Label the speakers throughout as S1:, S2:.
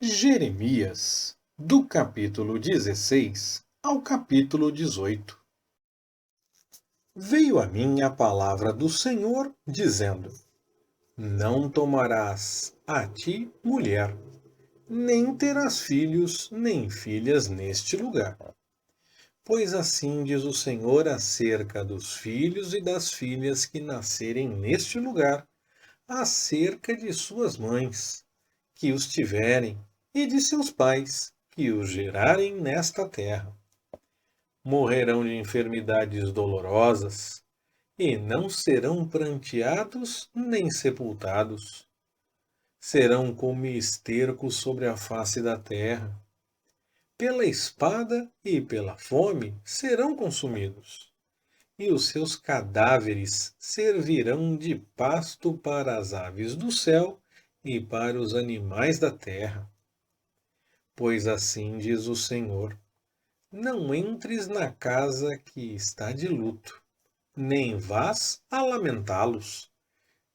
S1: Jeremias, do capítulo 16 ao capítulo 18. Veio a mim a palavra do Senhor, dizendo: Não tomarás a ti mulher, nem terás filhos nem filhas neste lugar. Pois assim diz o Senhor acerca dos filhos e das filhas que nascerem neste lugar, acerca de suas mães, que os tiverem, e de seus pais, que os gerarem nesta terra. Morrerão de enfermidades dolorosas, e não serão pranteados nem sepultados. Serão como esterco sobre a face da terra. Pela espada e pela fome serão consumidos, e os seus cadáveres servirão de pasto para as aves do céu e para os animais da terra. Pois assim diz o Senhor: Não entres na casa que está de luto, nem vás a lamentá-los,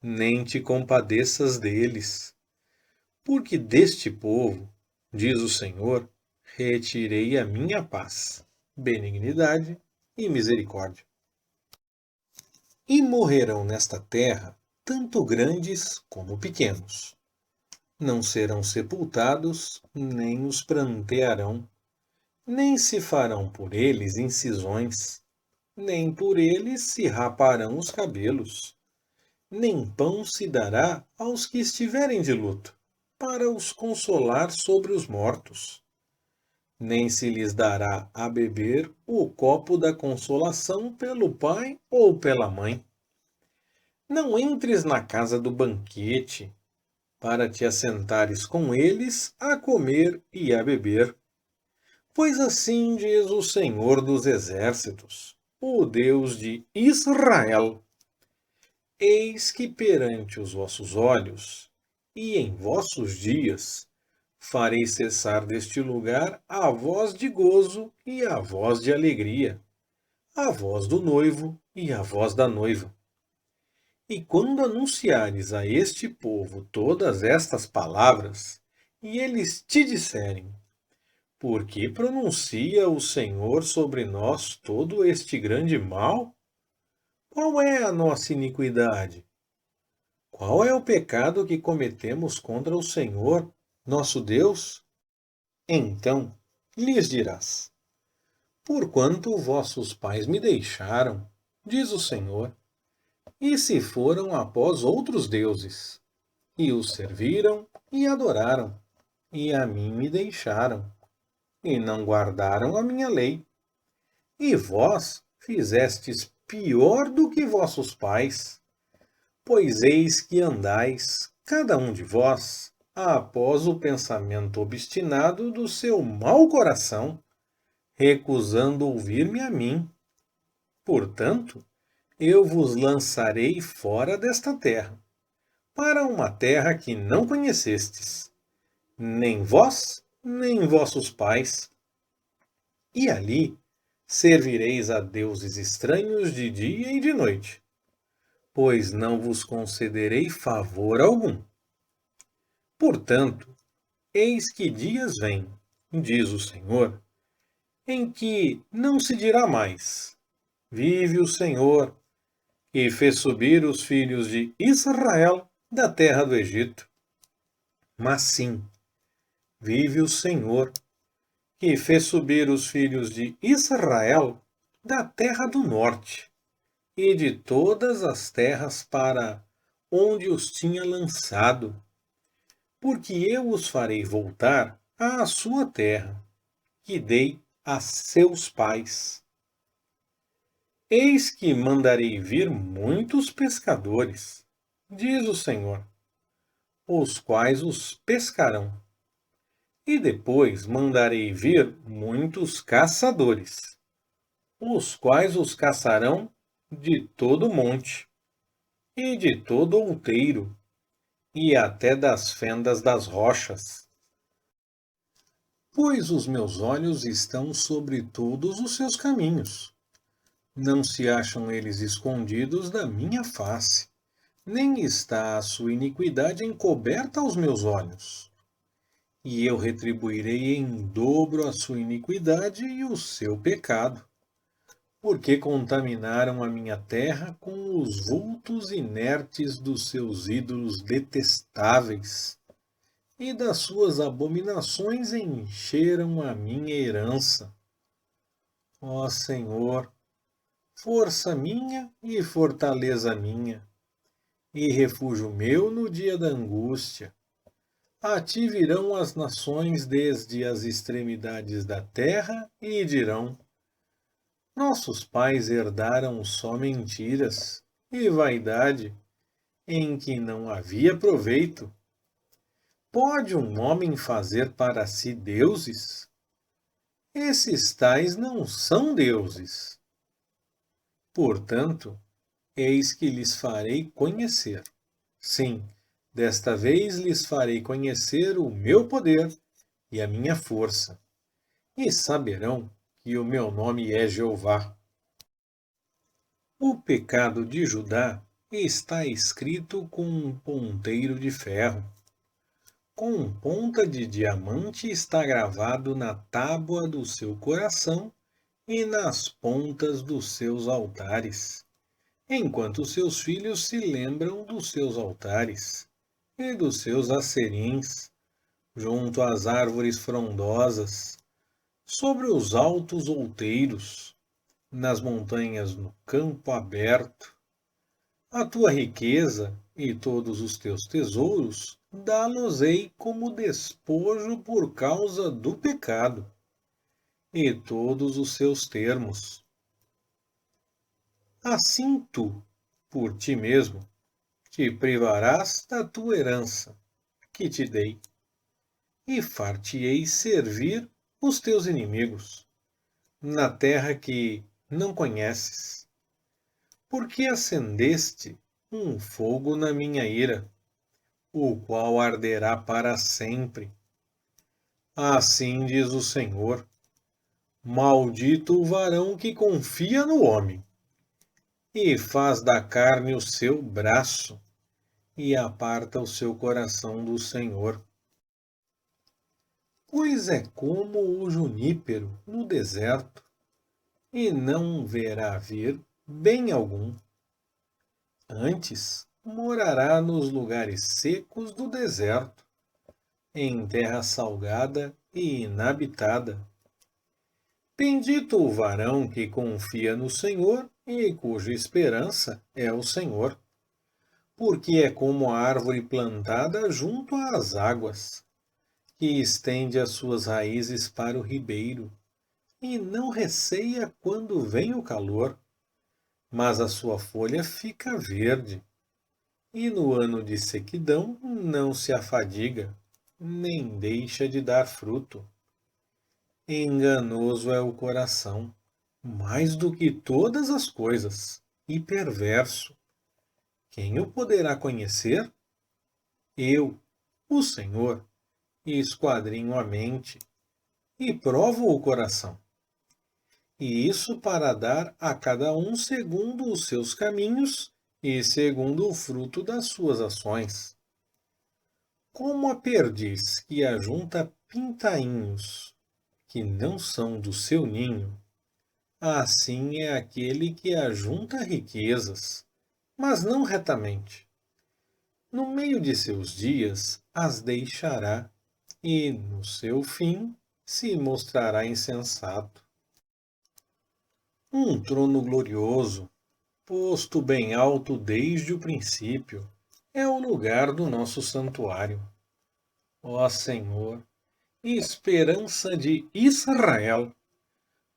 S1: nem te compadeças deles. Porque deste povo, diz o Senhor, retirei a minha paz, benignidade e misericórdia. E morrerão nesta terra tanto grandes como pequenos. Não serão sepultados, nem os prantearão, nem se farão por eles incisões, nem por eles se raparão os cabelos, nem pão se dará aos que estiverem de luto, para os consolar sobre os mortos. Nem se lhes dará a beber o copo da consolação pelo pai ou pela mãe. Não entres na casa do banquete, para te assentares com eles a comer e a beber. Pois assim diz o Senhor dos Exércitos, o Deus de Israel: Eis que perante os vossos olhos e em vossos dias farei cessar deste lugar a voz de gozo e a voz de alegria, a voz do noivo e a voz da noiva. E quando anunciares a este povo todas estas palavras, e eles te disserem: Por que pronuncia o Senhor sobre nós todo este grande mal? Qual é a nossa iniquidade? Qual é o pecado que cometemos contra o Senhor, nosso Deus? Então lhes dirás: Porquanto vossos pais me deixaram, diz o Senhor, e se foram após outros deuses, e os serviram e adoraram, e a mim me deixaram, e não guardaram a minha lei. E vós fizestes pior do que vossos pais, pois eis que andais, cada um de vós, após o pensamento obstinado do seu mau coração, recusando ouvir-me a mim. Portanto, eu vos lançarei fora desta terra, para uma terra que não conhecestes, nem vós, nem vossos pais. E ali servireis a deuses estranhos de dia e de noite, pois não vos concederei favor algum. Portanto, eis que dias vêm, diz o Senhor, em que não se dirá mais: Vive o Senhor, que fez subir os filhos de Israel da terra do Egito. Mas sim, vive o Senhor, que fez subir os filhos de Israel da terra do norte e de todas as terras para onde os tinha lançado, porque eu os farei voltar à sua terra, que dei a seus pais. Eis que mandarei vir muitos pescadores, diz o Senhor, os quais os pescarão. E depois mandarei vir muitos caçadores, os quais os caçarão de todo monte, e de todo outeiro, e até das fendas das rochas. Pois os meus olhos estão sobre todos os seus caminhos. Não se acham eles escondidos da minha face, nem está a sua iniquidade encoberta aos meus olhos. e eu retribuirei em dobro a sua iniquidade e o seu pecado, porque contaminaram a minha terra com os vultos inertes dos seus ídolos detestáveis, e das suas abominações encheram a minha herança. Ó Senhor, força minha e fortaleza minha, e refúgio meu no dia da angústia. A ti virão as nações desde as extremidades da terra e dirão: nossos pais herdaram só mentiras e vaidade, em que não havia proveito. Pode um homem fazer para si deuses? Esses tais não são deuses. Portanto, eis que lhes farei conhecer. Sim, desta vez lhes farei conhecer o meu poder e a minha força, e saberão que o meu nome é Jeová. O pecado de Judá está escrito com um ponteiro de ferro. Com ponta de diamante está gravado na tábua do seu coração e nas pontas dos seus altares, enquanto seus filhos se lembram dos seus altares e dos seus acerins, junto às árvores frondosas, sobre os altos outeiros, nas montanhas no campo aberto. A tua riqueza e todos os teus tesouros dá-los-ei como despojo por causa do pecado, e todos os seus termos. Assim tu, por ti mesmo, te privarás da tua herança, que te dei, e far-te-ei servir os teus inimigos, na terra que não conheces. Porque acendeste um fogo na minha ira, o qual arderá para sempre. Assim diz o Senhor: maldito o varão que confia no homem, e faz da carne o seu braço, e aparta o seu coração do Senhor. Pois é como o junípero no deserto, e não verá vir bem algum. Antes morará nos lugares secos do deserto, em terra salgada e inabitada. Bendito o varão que confia no Senhor e cuja esperança é o Senhor, porque é como a árvore plantada junto às águas, que estende as suas raízes para o ribeiro, e não receia quando vem o calor, mas a sua folha fica verde, e no ano de sequidão não se afadiga, nem deixa de dar fruto. Enganoso é o coração, mais do que todas as coisas, e perverso. Quem o poderá conhecer? Eu, o Senhor, esquadrinho a mente e provo o coração. E isso para dar a cada um segundo os seus caminhos e segundo o fruto das suas ações. Como a perdiz que ajunta pintainhos que não são do seu ninho, assim é aquele que ajunta riquezas, mas não retamente. No meio de seus dias as deixará, e no seu fim se mostrará insensato. Um trono glorioso, posto bem alto desde o princípio, é o lugar do nosso santuário. Ó Senhor, esperança de Israel,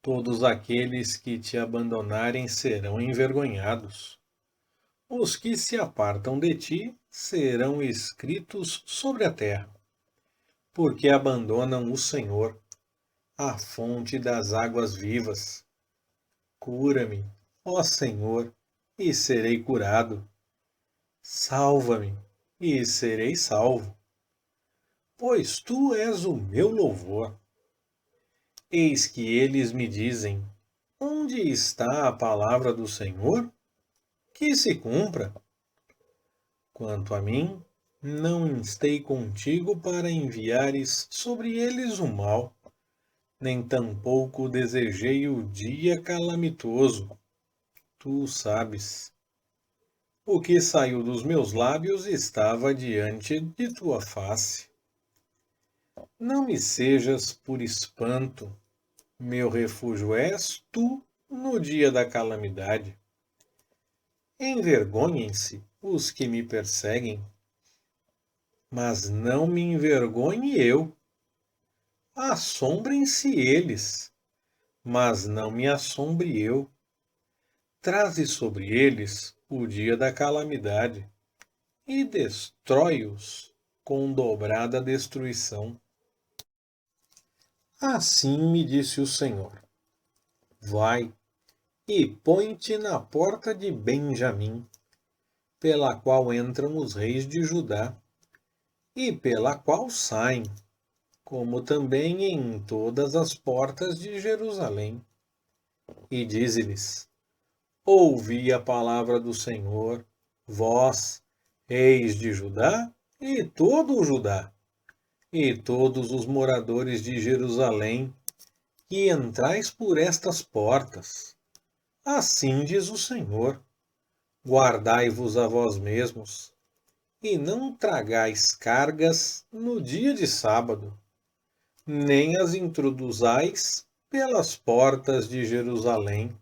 S1: todos aqueles que te abandonarem serão envergonhados. Os que se apartam de ti serão escritos sobre a terra, porque abandonam o Senhor, a fonte das águas vivas. Cura-me, ó Senhor, e serei curado. Salva-me, e serei salvo, pois tu és o meu louvor. Eis que eles me dizem: onde está a palavra do Senhor? Que se cumpra. Quanto a mim, não instei contigo para enviares sobre eles o mal, nem tampouco desejei o dia calamitoso. Tu sabes. O que saiu dos meus lábios estava diante de tua face. Não me sejas por espanto, meu refúgio és tu no dia da calamidade. Envergonhem-se os que me perseguem, mas não me envergonhe eu. Assombrem-se eles, mas não me assombre eu. Traze sobre eles o dia da calamidade e destrói-os com dobrada destruição. Assim me disse o Senhor: vai e põe-te na porta de Benjamim, pela qual entram os reis de Judá, e pela qual saem, como também em todas as portas de Jerusalém. E dize-lhes: ouvi a palavra do Senhor, vós, reis de Judá, e todo o Judá, e todos os moradores de Jerusalém, que entrais por estas portas. Assim diz o Senhor: guardai-vos a vós mesmos, e não tragais cargas no dia de sábado, nem as introduzais pelas portas de Jerusalém,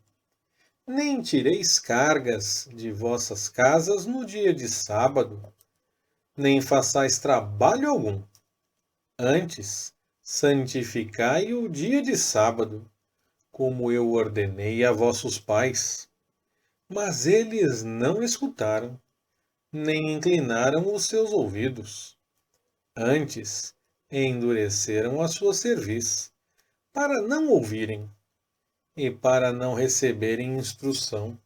S1: nem tireis cargas de vossas casas no dia de sábado, nem façais trabalho algum. Antes, santificai o dia de sábado, como eu ordenei a vossos pais. Mas eles não escutaram, nem inclinaram os seus ouvidos. Antes, endureceram a sua cerviz, para não ouvirem e para não receberem instrução.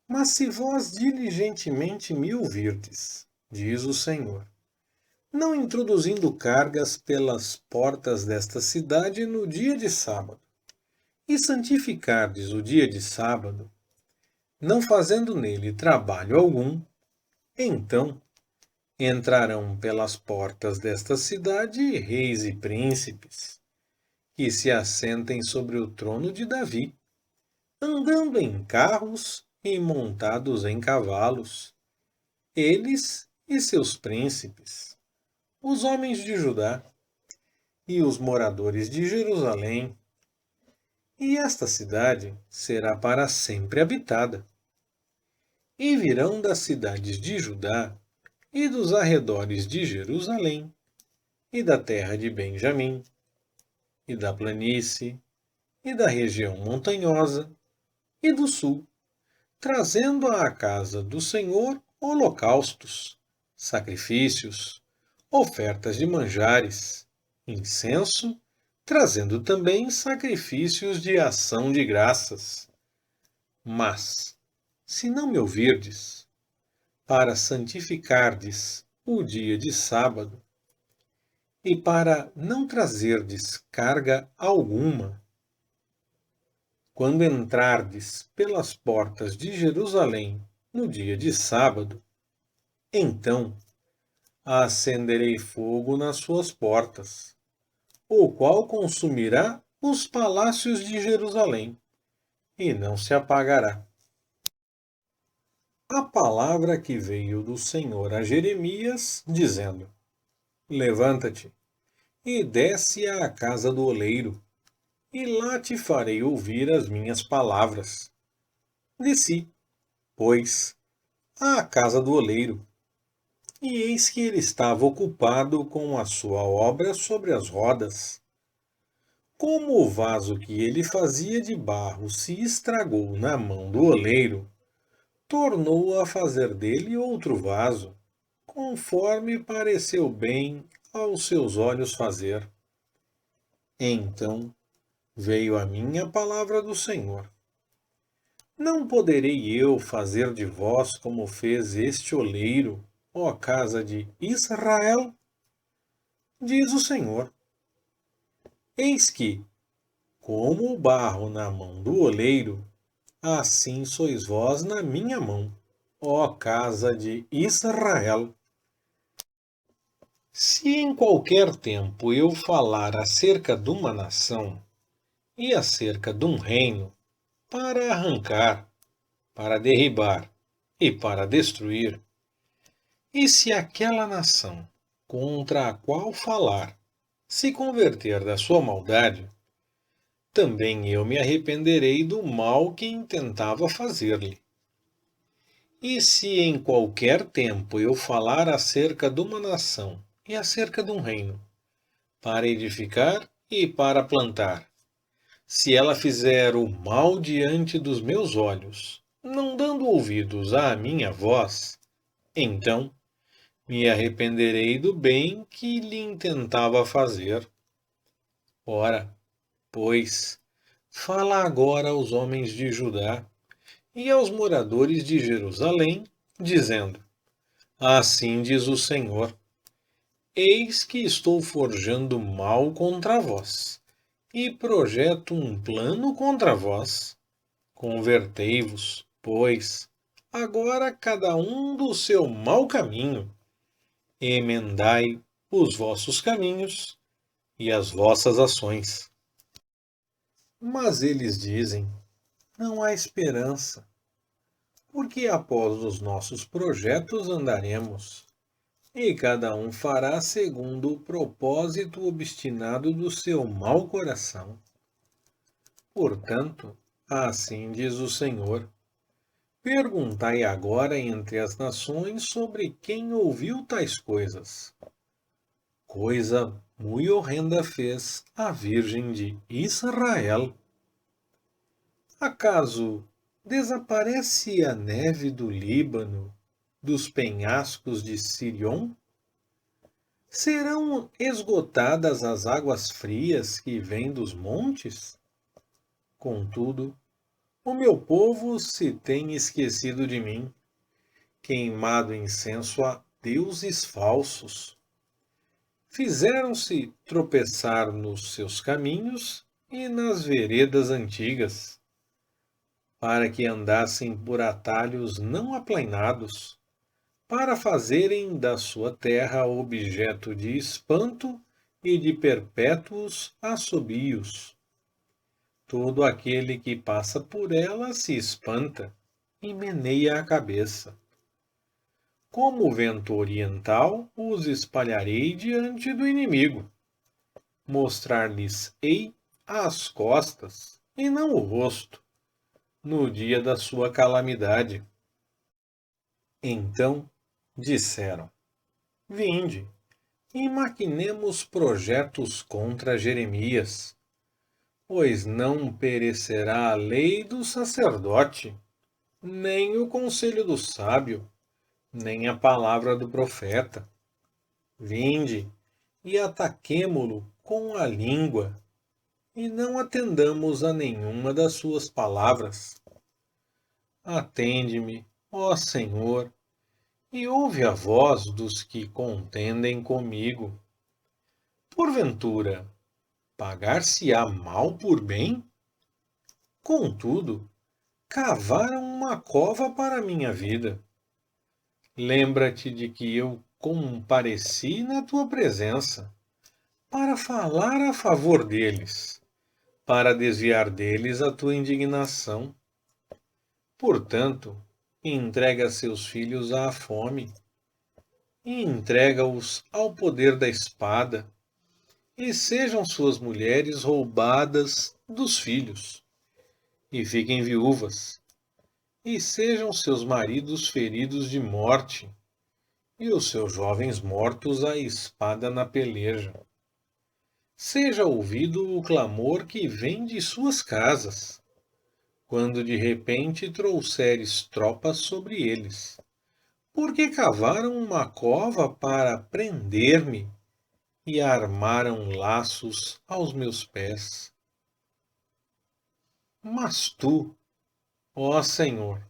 S1: Mas se vós diligentemente me ouvirdes, diz o Senhor, não introduzindo cargas pelas portas desta cidade no dia de sábado, e santificardes o dia de sábado, não fazendo nele trabalho algum, então entrarão pelas portas desta cidade reis e príncipes, que se assentem sobre o trono de Davi, andando em carros e montados em cavalos, eles e seus príncipes, os homens de Judá e os moradores de Jerusalém, e esta cidade será para sempre habitada. E virão das cidades de Judá e dos arredores de Jerusalém, e da terra de Benjamim, e da planície, e da região montanhosa, e do sul, trazendo à casa do Senhor holocaustos, sacrifícios, ofertas de manjares, incenso, trazendo também sacrifícios de ação de graças. Mas, se não me ouvirdes, para santificardes o dia de sábado, e para não trazerdes carga alguma, quando entrardes pelas portas de Jerusalém no dia de sábado, então acenderei fogo nas suas portas, o qual consumirá os palácios de Jerusalém, e não se apagará. A palavra que veio do Senhor a Jeremias, dizendo: levanta-te e desce à casa do oleiro, e lá te farei ouvir as minhas palavras. Desci, pois, à casa do oleiro, e eis que ele estava ocupado com a sua obra sobre as rodas. Como o vaso que ele fazia de barro se estragou na mão do oleiro, tornou a fazer dele outro vaso, conforme pareceu bem aos seus olhos fazer. Então veio a mim a palavra do Senhor: não poderei eu fazer de vós como fez este oleiro, ó casa de Israel? Diz o Senhor. Eis que, como o barro na mão do oleiro, assim sois vós na minha mão, ó casa de Israel. Se em qualquer tempo eu falar acerca de uma nação e acerca de um reino, para arrancar, para derribar e para destruir, e se aquela nação contra a qual falar se converter da sua maldade, também eu me arrependerei do mal que intentava fazer-lhe. E se em qualquer tempo eu falar acerca de uma nação e acerca de um reino, para edificar e para plantar, se ela fizer o mal diante dos meus olhos, não dando ouvidos à minha voz, então me arrependerei do bem que lhe intentava fazer. Ora, pois, fala agora aos homens de Judá e aos moradores de Jerusalém, dizendo: Assim diz o Senhor: Eis que estou forjando mal contra vós, e projeto um plano contra vós. Convertei-vos, pois, agora cada um do seu mau caminho, emendai os vossos caminhos e as vossas ações. Mas eles dizem: não há esperança, porque após os nossos projetos andaremos, e cada um fará segundo o propósito obstinado do seu mau coração. Portanto, assim diz o Senhor: perguntai agora entre as nações sobre quem ouviu tais coisas. Coisa muito horrenda fez a Virgem de Israel. Acaso desaparece a neve do Líbano, dos penhascos de Sirion? Serão esgotadas as águas frias que vêm dos montes? Contudo, o meu povo se tem esquecido de mim, queimado incenso a deuses falsos. Fizeram-se tropeçar nos seus caminhos e nas veredas antigas, para que andassem por atalhos não aplainados, para fazerem da sua terra objeto de espanto e de perpétuos assobios. Todo aquele que passa por ela se espanta e meneia a cabeça. Como vento oriental, os espalharei diante do inimigo. Mostrar-lhes-ei as costas, e não o rosto, no dia da sua calamidade. Então disseram: Vinde, e maquinemos projetos contra Jeremias, pois não perecerá a lei do sacerdote, nem o conselho do sábio, nem a palavra do profeta. Vinde, e ataquemo-lo com a língua, e não atendamos a nenhuma das suas palavras. Atende-me, ó Senhor, e ouve a voz dos que contendem comigo. Porventura, pagar-se-á mal por bem? Contudo, cavaram uma cova para minha vida. Lembra-te de que eu compareci na tua presença, para falar a favor deles, para desviar deles a tua indignação. Portanto, entrega seus filhos à fome, e entrega-os ao poder da espada, e sejam suas mulheres roubadas dos filhos, e fiquem viúvas, e sejam seus maridos feridos de morte, e os seus jovens mortos à espada na peleja. Seja ouvido o clamor que vem de suas casas, quando de repente trouxeres tropas sobre eles, porque cavaram uma cova para prender-me e armaram laços aos meus pés. Mas tu, ó Senhor,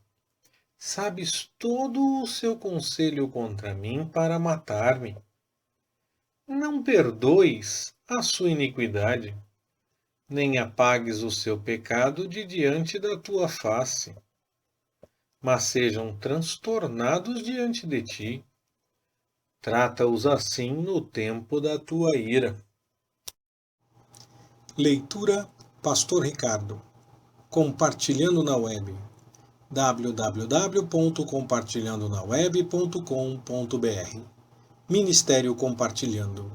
S1: sabes todo o seu conselho contra mim para matar-me. Não perdoes a sua iniquidade, nem apagues o seu pecado de diante da tua face, mas sejam transtornados diante de ti. Trata-os assim no tempo da tua ira. Leitura Pastor Ricardo. Compartilhando na web. www.compartilhandonaweb.com.br Ministério Compartilhando.